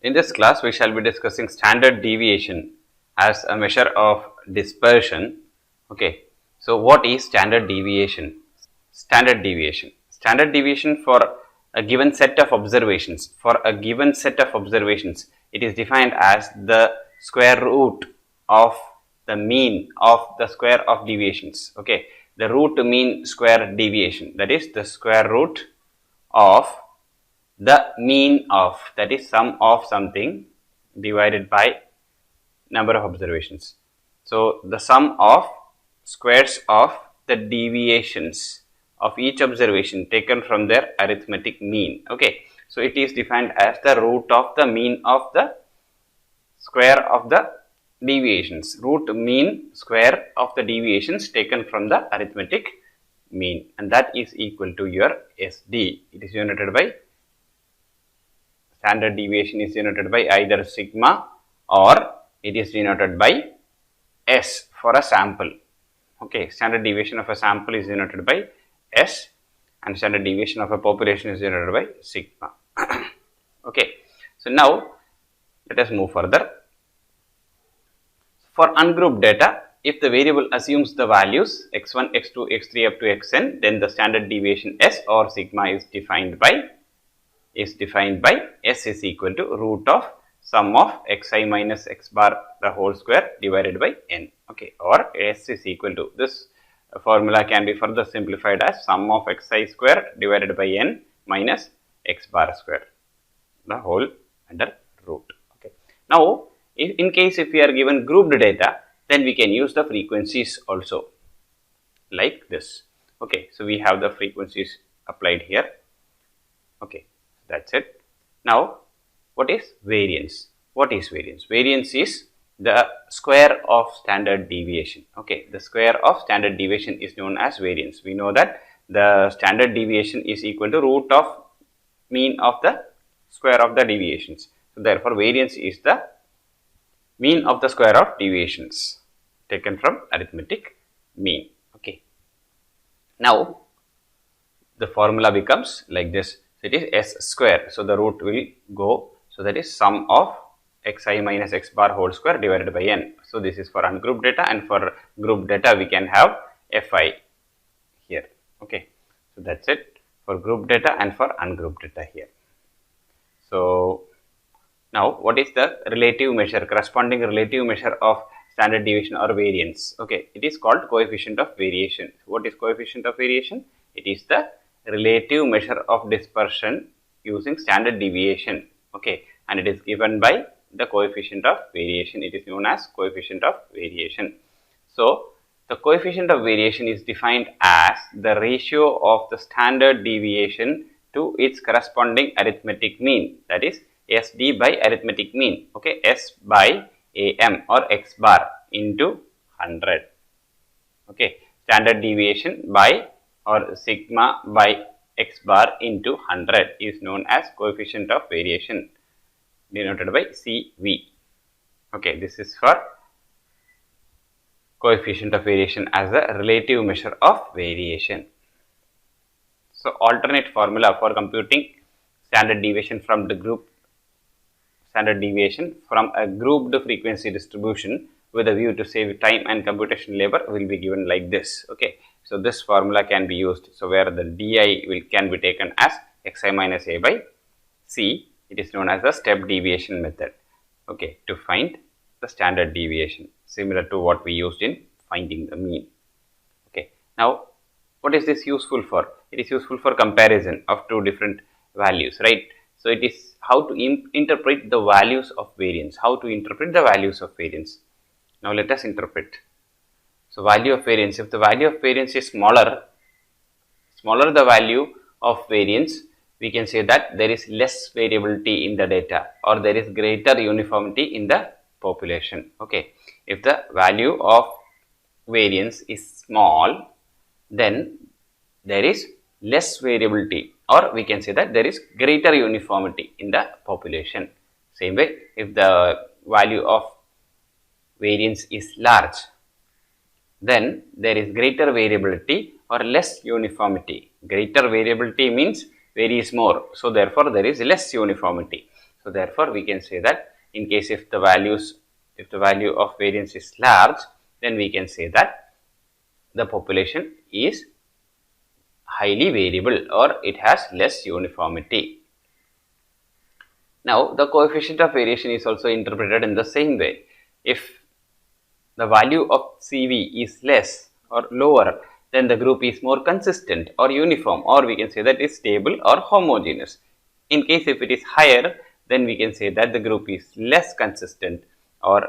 In this class, we shall be discussing standard deviation as a measure of dispersion. Okay, so what is standard deviation? Standard deviation. Standard deviation for a given set of observations. For a given set of observations, it is defined as the square root of the mean of the square of deviations. Okay, the root mean square deviation, that is the square root of the mean of, that is sum of something divided by number of observations. So the sum of squares of the deviations of each observation taken from their arithmetic mean. Okay, so it is defined as the root of the mean of the square of the deviations, root mean square of the deviations taken from the arithmetic mean, and that is equal to your SD. It is denoted by, standard deviation is denoted by either sigma or it is denoted by S for a sample. Okay, standard deviation of a sample is denoted by S and standard deviation of a population is denoted by sigma. Okay, so now let us move further. For ungrouped data, if the variable assumes the values x1, x2, x3 up to xn, then the standard deviation S or sigma is defined by S is equal to root of sum of xi minus x bar the whole square divided by n. Okay, or S is equal to, this formula can be further simplified as sum of xi square divided by n minus x bar square the whole under root. Okay, now in case if we are given grouped data, then we can use the frequencies also like this. Okay, so we have the frequencies applied here. Okay, that's it. Now what is variance? What is variance? Variance is the square of standard deviation. Okay, the square of standard deviation is known as variance. We know that the standard deviation is equal to root of mean of the square of the deviations. So therefore variance is the mean of the square of deviations taken from arithmetic mean. Okay, now the formula becomes like this. It is S square, so the root will go, so that is sum of xi minus x bar whole square divided by n. So this is for ungrouped data, and for grouped data we can have fi here. Okay, so that's it for grouped data and for ungrouped data here. So now what is the relative measure, corresponding relative measure of standard deviation or variance? Okay, it is called coefficient of variation. What is coefficient of variation? It is the relative measure of dispersion using standard deviation. Okay, and it is given by the coefficient of variation. It is known as coefficient of variation. So the coefficient of variation is defined as the ratio of the standard deviation to its corresponding arithmetic mean, that is SD by arithmetic mean. Okay, S by AM or x bar into 100. Okay, standard deviation by or sigma by x bar into 100 is known as coefficient of variation, denoted by CV. Okay, this is for coefficient of variation as a relative measure of variation. So alternate formula for computing standard deviation from the group, standard deviation from a grouped frequency distribution with a view to save time and computation labor will be given like this. Okay, so this formula can be used. So where the di can be taken as xi minus a by c, it is known as the step deviation method. Okay, to find the standard deviation, similar to what we used in finding the mean. Okay, now what is this useful for? It is useful for comparison of two different values, right? So it is how to interpret the values of variance. How to interpret the values of variance? Now let us interpret. So value of variance. If the value of variance is smaller the value of variance, we can say that there is less variability in the data or there is greater uniformity in the population. Okay, if the value of variance is small, then there is less variability, or we can say that there is greater uniformity in the population. Same way, if the value of variance is large, then there is greater variability or less uniformity. Greater variability means varies more, so therefore there is less uniformity. So therefore we can say that in case if the value of variance is large, then we can say that the population is highly variable or it has less uniformity. Now the coefficient of variation is also interpreted in the same way. If the value of CV is less or lower, then the group is more consistent or uniform, or we can say that is stable or homogeneous. In case if it is higher, then we can say that the group is less consistent or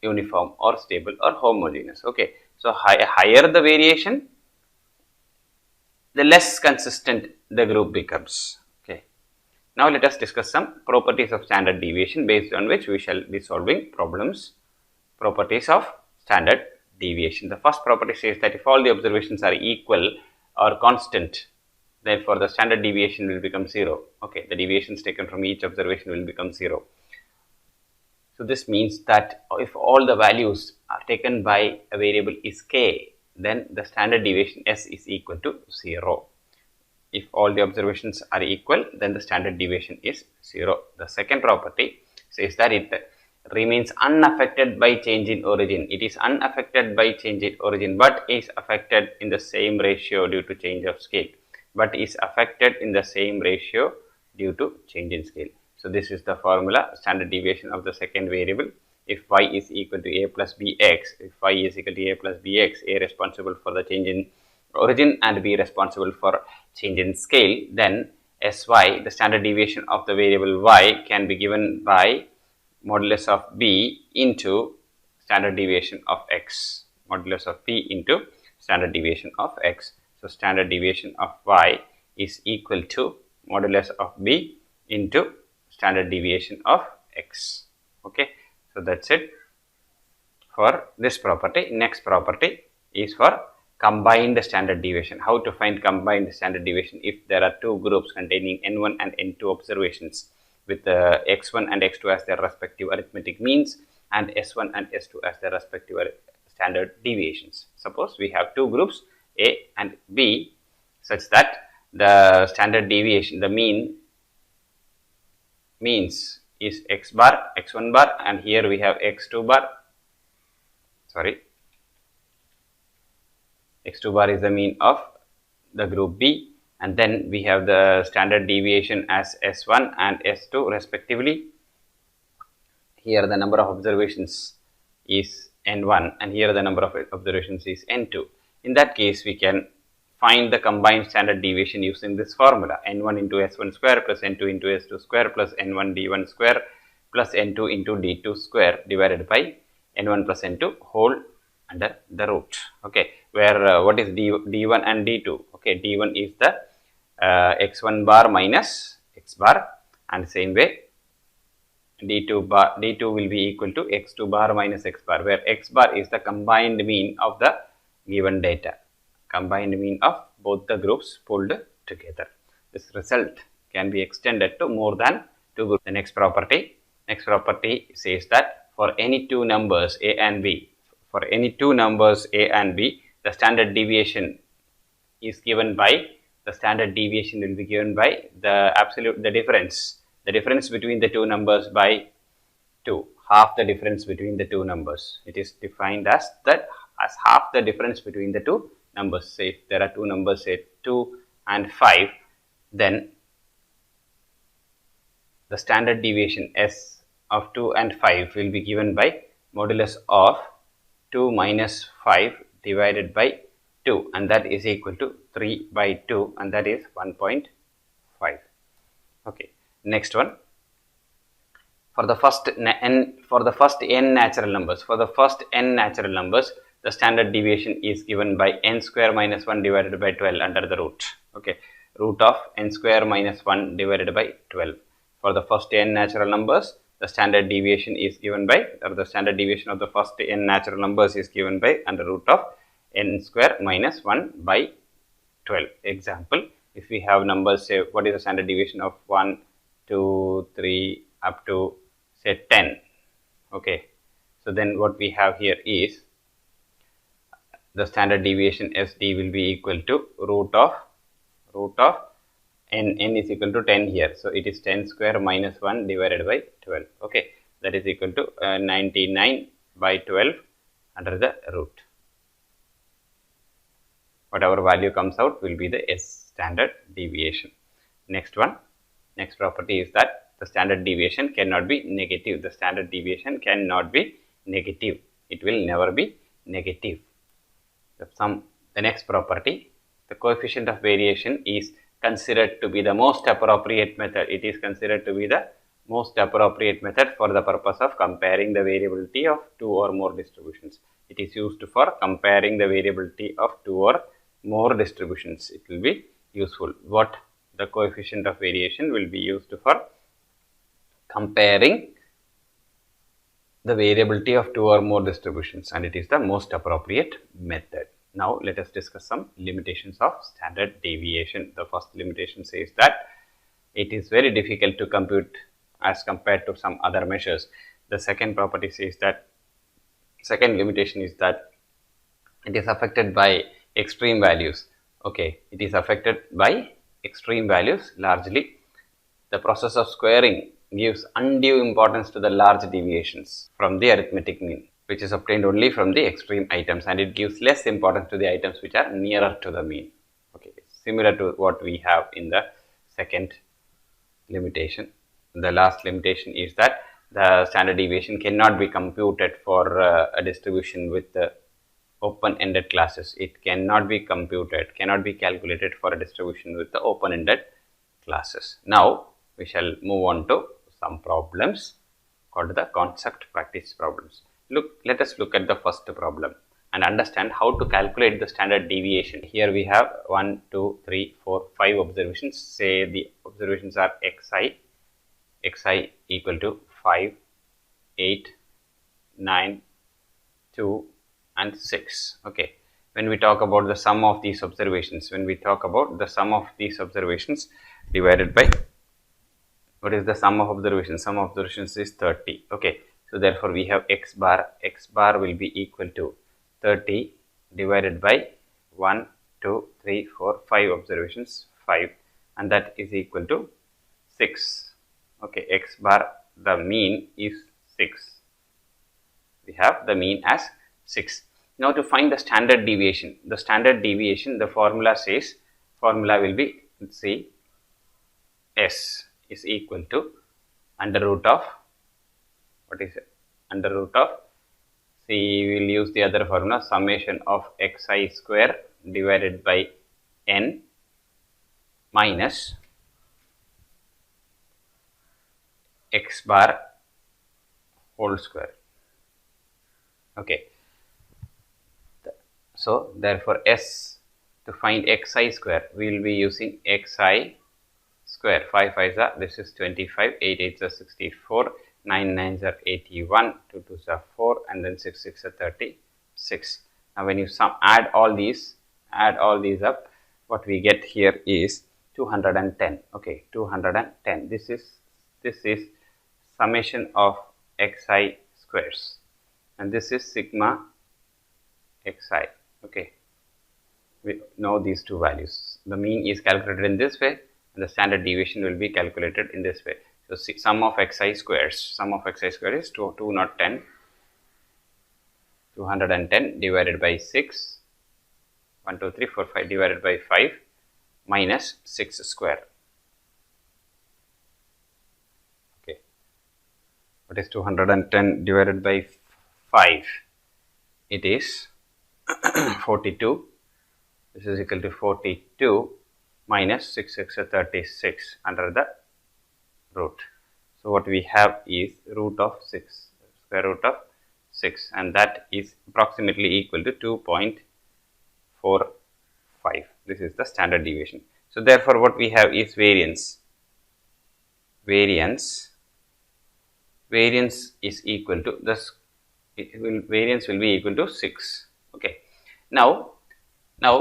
uniform or stable or homogeneous. Okay, so higher the variation, the less consistent the group becomes. Okay, now let us discuss some properties of standard deviation based on which we shall be solving problems. Properties of standard deviation. The first property says that if all the observations are equal or constant, therefore the standard deviation will become 0. Okay, the deviations taken from each observation will become 0. So this means that if all the values are taken by a variable is k, then the standard deviation s is equal to 0. If all the observations are equal, then the standard deviation is 0. The second property says that it remains unaffected by change in origin. It is unaffected by change in origin, but is affected in the same ratio due to change of scale. But is affected in the same ratio due to change in scale. So this is the formula, standard deviation of the second variable. If y is equal to a plus bx, if y is equal to a plus bx, a responsible for the change in origin and b responsible for change in scale, then sy, the standard deviation of the variable y, can be given by modulus of b into standard deviation of x, modulus of b into standard deviation of x. So standard deviation of y is equal to modulus of b into standard deviation of x. Okay, so that's it for this property. Next property is for combined standard deviation. How to find combined standard deviation if there are two groups containing n1 and n2 observations with x1 and x2 as their respective arithmetic means and s1 and s2 as their respective standard deviations. Suppose we have two groups A and B such that the standard deviation, the means is x bar, x1 bar, and here we have x2 bar. X2 bar is the mean of the group B, and then we have the standard deviation as S1 and S2 respectively. Here the number of observations is N1 and here the number of observations is N2. In that case, we can find the combined standard deviation using this formula, N1 into S1 square plus N2 into S2 square plus N1 D1 square plus N2 into D2 square divided by N1 plus N2 whole under the root. Okay, where what is D1 and D2? Okay, D1 is the x1 bar minus x bar, and same way D2 will be equal to x2 bar minus x bar, where x bar is the combined mean of the given data, combined mean of both the groups pulled together. This result can be extended to more than two groups. The next property says that for any two numbers a and b, the standard deviation is given by, the standard deviation will be given by the difference between the two numbers by 2, half the difference between the two numbers. It is defined as half the difference between the two numbers. Say if there are two numbers, say 2 and 5, then the standard deviation S of 2 and 5 will be given by modulus of 2 minus 5 divided by 2, and that is equal to 3 by 2, and that is 1.5. Okay, next one. For the first n natural numbers, the standard deviation is given by n square minus 1 divided by 12 under the root. Okay, root of n square minus 1 divided by 12. For the first n natural numbers, the standard deviation is given by, or the standard deviation of the first n natural numbers is given by under root of n square minus 1 by 12. Example, if we have numbers, say what is the standard deviation of 1, 2, 3 up to say 10. Okay, so then what we have here is the standard deviation SD will be equal to root of n is equal to 10 here. So it is 10 square minus 1 divided by 12. Okay, that is equal to 99 by 12 under the root. Whatever value comes out will be the S standard deviation. Next one, next property is that the standard deviation cannot be negative. The standard deviation cannot be negative. It will never be negative. The next property, the coefficient of variation is considered to be the most appropriate method. It is considered to be the most appropriate method for the purpose of comparing the variability of two or more distributions. It is used for comparing the variability of two or more distributions. It will be useful. What the coefficient of variation will be used for comparing the variability of two or more distributions, and it is the most appropriate method. Now let us discuss some limitations of standard deviation. The first limitation says that it is very difficult to compute as compared to some other measures. The second property says that, second limitation is that it is affected by extreme values. Okay, it is affected by extreme values largely. The process of squaring gives undue importance to the large deviations from the arithmetic mean, which is obtained only from the extreme items, and it gives less importance to the items which are nearer to the mean. Okay, similar to what we have in the second limitation. The last limitation is that the standard deviation cannot be computed for a distribution with the open-ended classes. It cannot be computed, cannot be calculated for a distribution with the open-ended classes. Now we shall move on to some problems called the concept practice problems. Let us look at the first problem and understand how to calculate the standard deviation. Here we have 1, 2, 3, 4, 5 observations. Say the observations are xi equal to 5, 8, 9, 2 and 6. Okay, when we talk about the sum of these observations, divided by, what is the sum of observations? Sum of observations is 30. Okay, so therefore we have x bar will be equal to 30 divided by 1, 2, 3, 4, 5 observations, 5, and that is equal to 6. Okay, x bar, the mean is 6. We have the mean as 6. Now to find the standard deviation, the formula will be, let's see, S is equal to under root of, what is it? Under root of, see, we will use the other formula, summation of xi square divided by n minus x bar whole square. Okay, so therefore S, to find xi square, we will be using xi square. 5 5s are, this is 25, 8 8s are 64, 9 9s are 81, 2 2s are 4, and then 6 6 are 36. Now when you add all these up, what we get here is 210. Okay, 210. This is summation of xi squares, and this is sigma xi. Okay, we know these two values. The mean is calculated in this way, and the standard deviation will be calculated in this way. So sum of xi squares is 210 divided by 6, 1 2 3 4 5 divided by 5 minus 6 square. Okay, what is 210 divided by 5? It is 42. This is equal to 42 minus 6 6 36 under the root. So what we have is root of 6, square root of 6, and that is approximately equal to 2.45. This is the standard deviation. So therefore what we have is variance. Variance is equal to this. Variance will be equal to 6. Okay. Now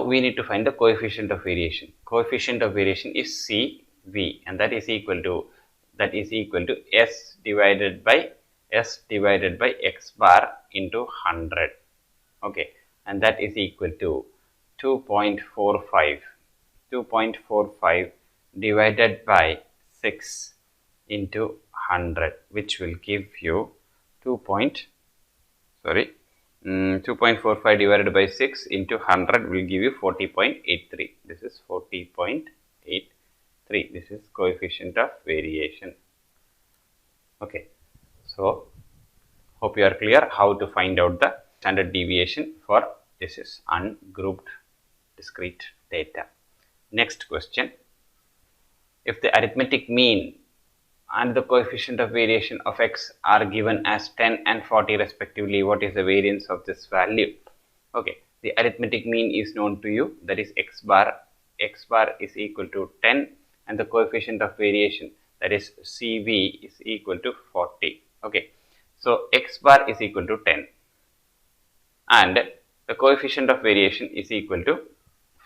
we need to find the coefficient of variation. Coefficient of variation is CV, and that is equal to S divided by x bar into 100. Okay, and that is equal to 2.45 divided by 6 into 100, which will give you 2.45 divided by 6 into 100 will give you 40.83. This is 40.83. This is coefficient of variation. Okay, so hope you are clear how to find out the standard deviation for this is ungrouped discrete data. Next question. If the arithmetic mean and the coefficient of variation of x are given as 10 and 40 respectively, what is the variance of this value? Okay, the arithmetic mean is known to you, that is x bar is equal to 10 and the coefficient of variation, that is CV, is equal to 40. Okay, so x bar is equal to 10 and the coefficient of variation is equal to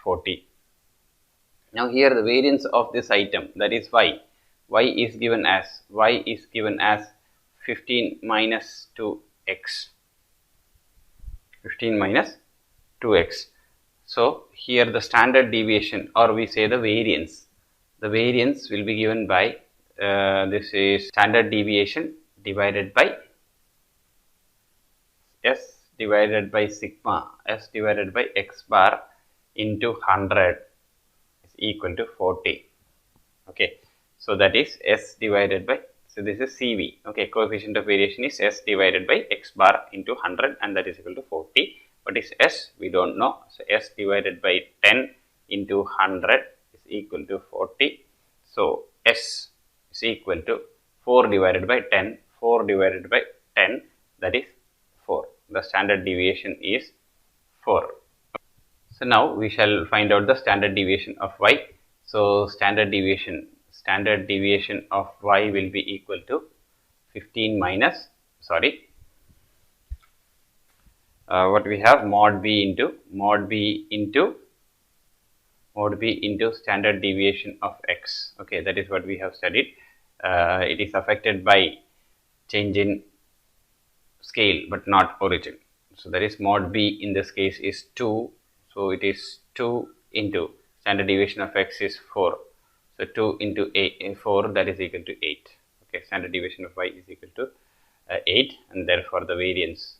40. Now here the variance of this item, that is y is given as 15 minus 2x. 15 minus 2x. So here the standard deviation, or we say the variance will be given by this is standard deviation divided by s divided by sigma, s divided by x bar into 100 is equal to 40. Okay, so that is s divided by, so this is CV. Okay, coefficient of variation is s divided by x bar into 100 and that is equal to 40. What is s? We don't know. So s divided by 10 into 100 is equal to 40. So s is equal to 4 divided by 10. 4 divided by 10, that is 4. The standard deviation is 4. So now we shall find out the standard deviation of y. So standard deviation of y will be equal to 15 minus, what we have, mod b into standard deviation of x. Okay, that is what we have studied. It is affected by change in scale but not origin. So that is mod b in this case is 2. So it is 2 into standard deviation of x is 4. So 2 into 4, that is equal to 8. Okay, standard deviation of y is equal to 8 and therefore the variance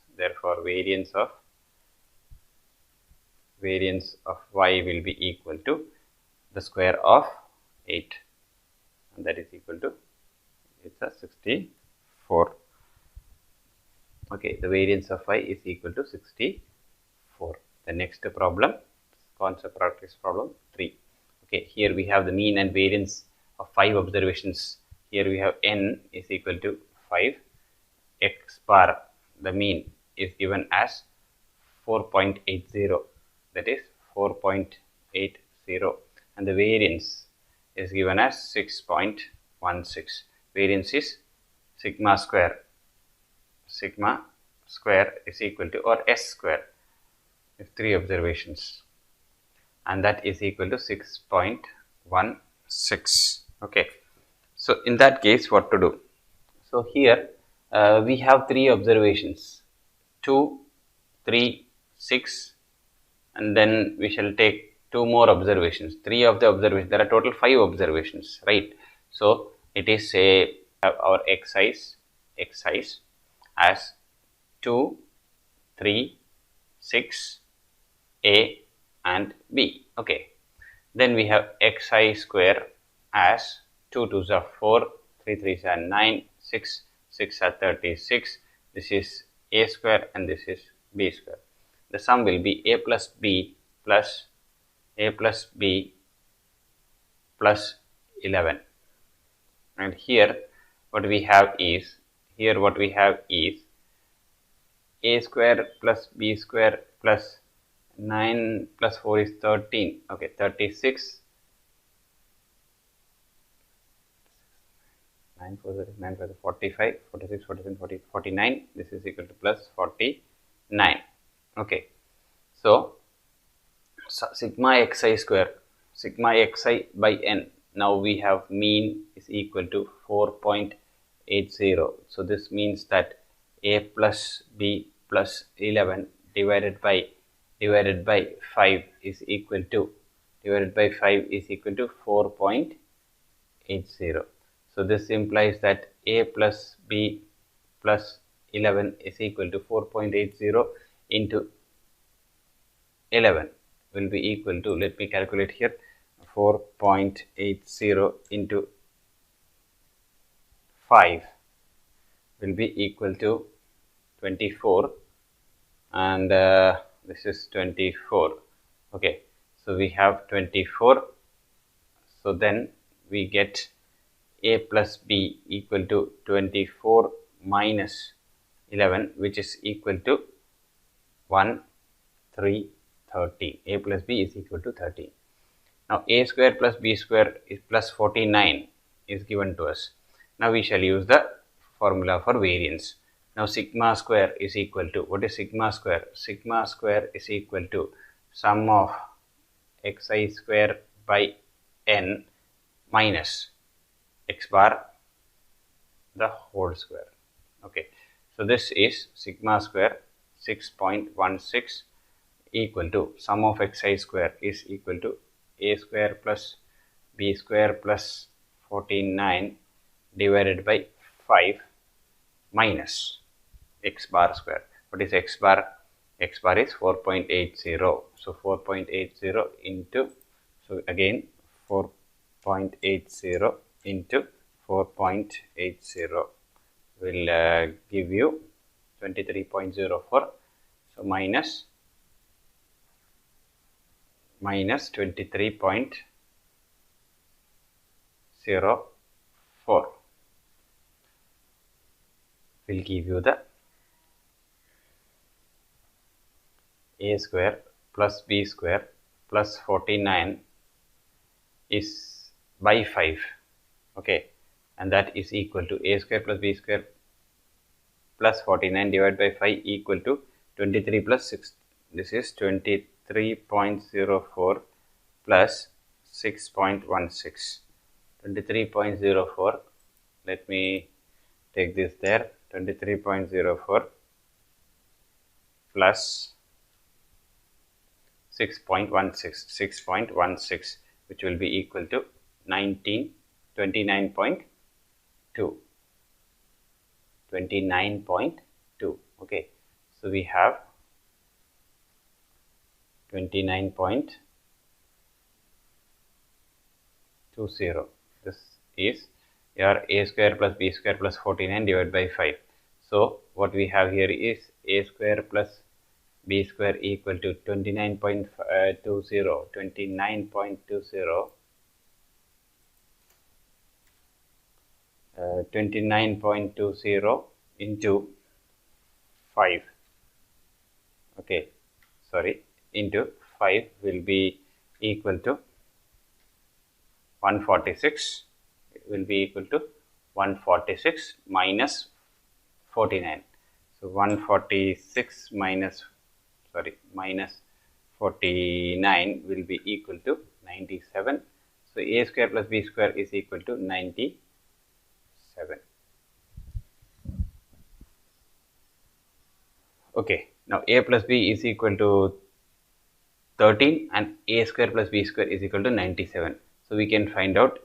of y will be equal to the square of 8 and that is equal to, it's a 64. Okay, the variance of y is equal to 64. The next problem, concept practice problem 3. Okay, here we have the mean and variance of 5 observations. Here we have n is equal to 5. X bar, the mean is given as 4.80, that is 4.80, and the variance is given as 6.16. Variance is sigma square is equal to, or s square, if 3 observations, and that is equal to 6.16. Okay, so in that case what to do? So here we have 3 observations, 2, 3, 6, and then we shall take 2 more observations. 3 of the observations, there are total 5 observations, right? So it is say our x size as 2, 3, 6, a and b. Okay, then we have xi square as 2 2s are 4, 3 3s are 9, 6 6 are 36. This is a square and this is b square. The sum will be a plus b plus 11. And here what we have is a square plus b square plus 9 plus 4 is 13. Okay, 36. 9 4 is 9 5 is 45, 46, 47, 40, 49. This is equal to plus 49. Okay, so sigma xi square, sigma xi by n. Now we have mean is equal to 4.80. So this means that a plus b plus 11 divided by 5 is equal to 4.80. 4.80. So this implies that a plus b plus 11 is equal to 4.80 into 11 will be equal to, let me calculate here, 4.80 into 5 will be equal to 24, and this is 24. Okay, so we have 24. So then we get a plus b equal to 24 minus 11, which is equal to 1, 3, 13. A plus b is equal to 13. Now a square plus b square is plus 49 is given to us. Now we shall use the formula for variance. Now sigma square is equal to, what is sigma square? Sigma square is equal to sum of xi square by n minus x bar the whole square. Okay, so this is sigma square 6.16 equal to sum of xi square is equal to a square plus b square plus 49 divided by 5 minus x bar square. What is x bar? X bar is 4.80. So 4.80 into, so again 4.80 into 4.80 will give you 23.04. So minus 23.04 will give you the a square plus b square plus 49 is by 5. Okay, and that is equal to a square plus b square plus 49 divided by 5 equal to 23 plus 6. This is 23.04 plus 6.16. 23.04. Let me take this there. 23.04 plus 6.16, which will be equal to 29.2. 29.2. Okay, so we have 29.20. This is your a square plus b square plus 49 divided by 5. So what we have here is a square plus b square equal to 29.20. 29.20 into 5. Okay, sorry, into 5 will be equal to 146. It will be equal to 146 minus 49. So 146 minus 49 will be equal to 97. So a square plus b square is equal to 97. Okay, now a plus b is equal to 13 and a square plus b square is equal to 97. So we can find out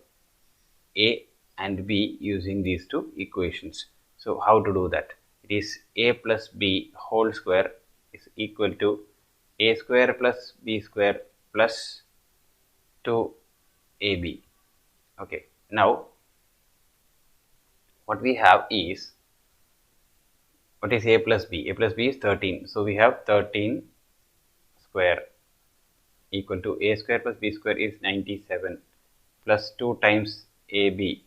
a and b using these two equations. So how to do that? It is a plus b whole square is equal to a square plus b square plus 2ab. Okay, now what we have is, what is a plus b? A plus b is 13. So we have 13 square equal to a square plus b square is 97 plus 2 times ab.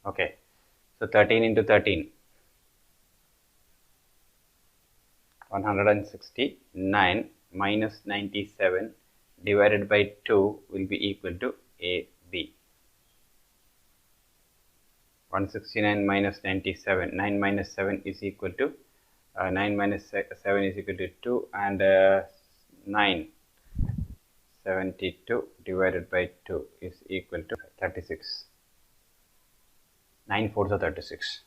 Okay, so 13 into 13, 169 minus 97 divided by 2 will be equal to ab. 169 minus 97, 9 minus 7 is equal to 9 minus 7 is equal to 2, and 972 divided by 2 is equal to 36. 9 fours are 36.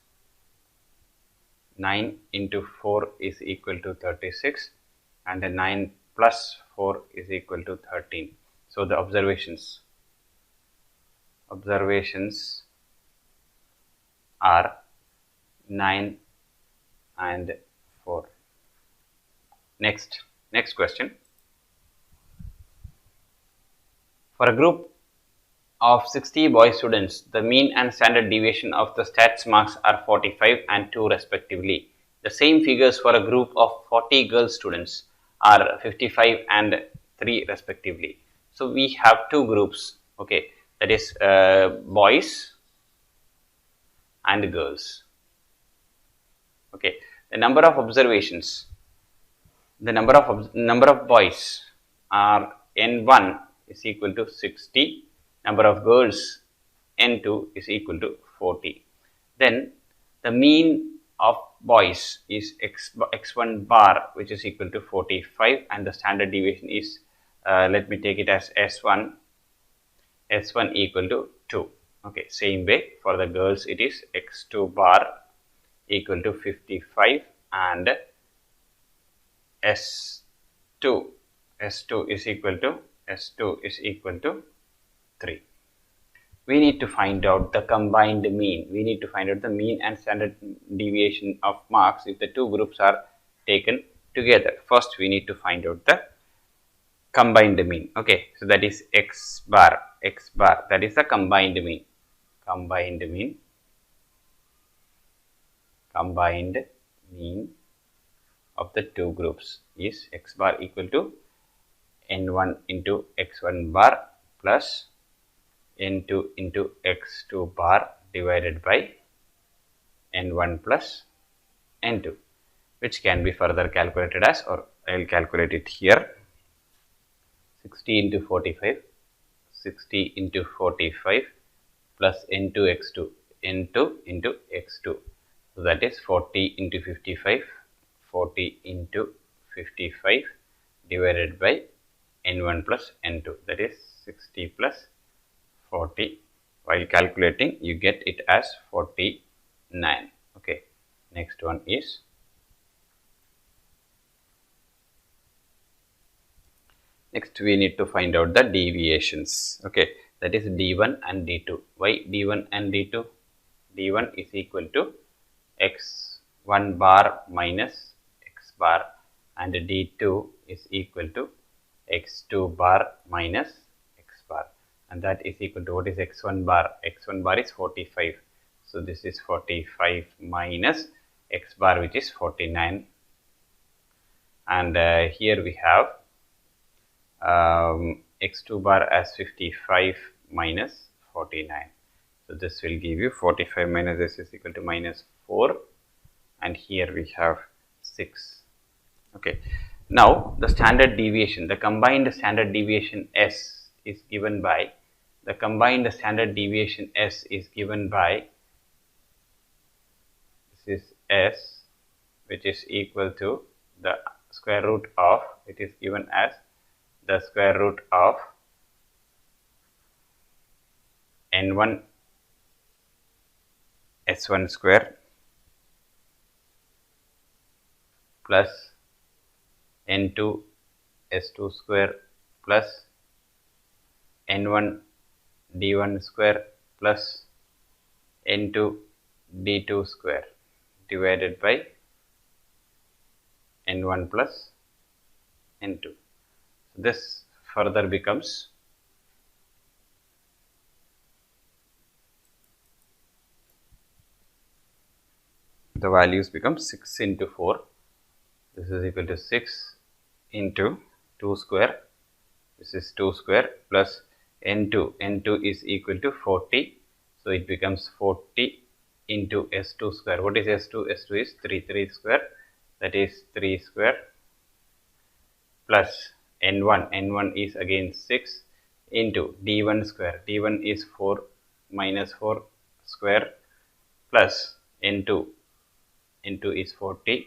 9 into 4 is equal to 36, and 9 plus 4 is equal to 13. So the observations are 9 and 4. Next question. For a group of 60 boy students, the mean and standard deviation of the stats marks are 45 and 2 respectively. The same figures for a group of 40 girl students are 55 and 3 respectively. So we have two groups, okay, that is boys and girls. Okay, the number of observations, the number of boys are n1 is equal to 60, number of girls n2 is equal to 40. Then the mean of boys is x1 bar, which is equal to 45, and the standard deviation is let me take it as s1 equal to 2. Okay, same way for the girls it is x2 bar equal to 55 and s2 is equal to 3. We need to find out the combined mean. We need to find out the mean and standard deviation of marks if the two groups are taken together. First, we need to find out the combined mean. Okay, so that is x bar, that is the combined mean. Combined mean of the two groups is x bar equal to n1 into x1 bar plus n2 into x2 bar divided by n1 plus n2, which can be further calculated as, or I will calculate it here, 60 into 45 plus n2 x2 into x2, so that is 40 into 55 divided by n1 plus n2, that is 60 plus 40. While calculating, you get it as 49. Okay, next one is next we need to find out the deviations. Okay, that is d1 and d2. Why d1 and d2? d1 is equal to x1 bar minus x bar, and d2 is equal to x2 bar minus x bar, and that is equal to, what is x1 bar? x1 bar is 45, so this is 45 minus x bar, which is 49, and here we have x2 bar as 55 minus 49. So this will give you 45 minus this is equal to minus 4, and here we have 6. Okay, now the standard deviation, the combined standard deviation S is given by, this is S, which is equal to the square root of, it is given as the square root of n1 s1 square plus n2 s2 square plus n1 d1 square plus n2 d2 square divided by n1 plus n2. This further becomes the values become 6 into 4. This is equal to 6 into 2 square. This is 2 square plus n2. n2 is equal to 40. So it becomes 40 into s2 square. What is s2? s2 is 3 square. That is 3 square plus n1. n1 is again 6 into d1 square. d1 is 4 minus 4 square plus n2. n2 is 40.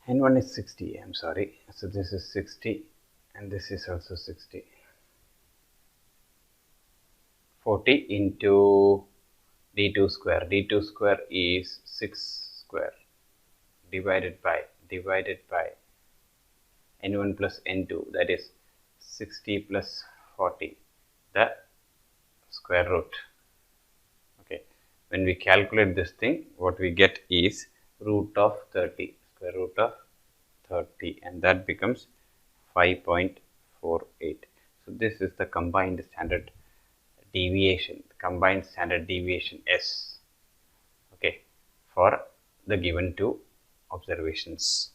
n1 is 60. I'm sorry. So this is 60 and this is also 60. 40 into d2 square. d2 square is 6 square divided by n1 plus n2, that is 60 plus 40, the square root. Okay, when we calculate this thing, what we get is root of 30, square root of 30, and that becomes 5.48. So this is the combined standard deviation, S, okay, for the given two observations.